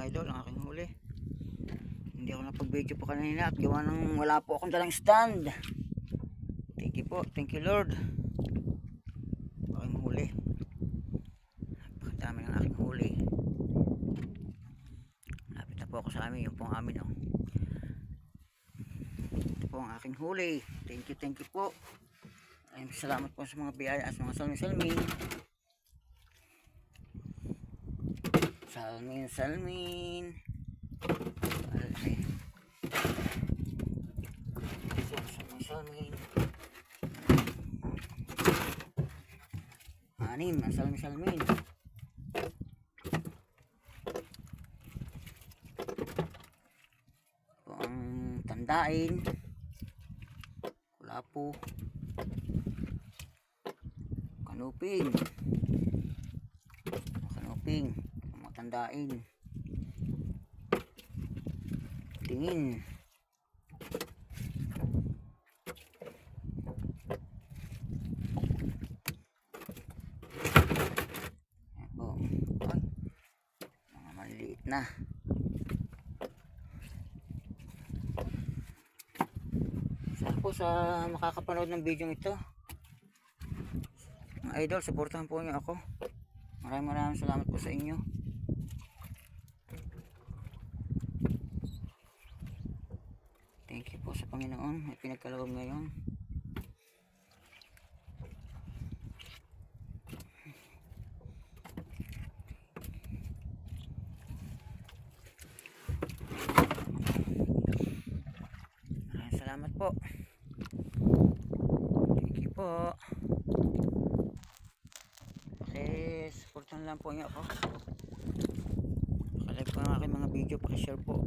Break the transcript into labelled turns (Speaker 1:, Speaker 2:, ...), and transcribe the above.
Speaker 1: idol ang aking huli. Hindi ako napag-video po kanina at gawa ng wala po akong dalang stand. Thank you po, thank you Lord. Aking huli. Napakadami ng aking huli. Lapit na po ako sa amin, yung pong amin oh. Ito po ang aking huli. Thank you po. Ay, salamat po sa mga biyaya at mga salmin-salmin. Salmin. Okay. Salmin. Anim ang salmin. Ito ang tandain. Kulapo. Kanuping. Tandain, tingin, ito, mga maliit na. Sana po sa makakapanood ng video ito, mga idol, suportahan po niyo ako. Maraming salamat po sa inyo. Thank you po sa Panginoon may pinagkaloob ngayon. Maraming salamat po. Thank you po. Supportan lang po niyo ako. Like po ang aking mga video, pakishare po.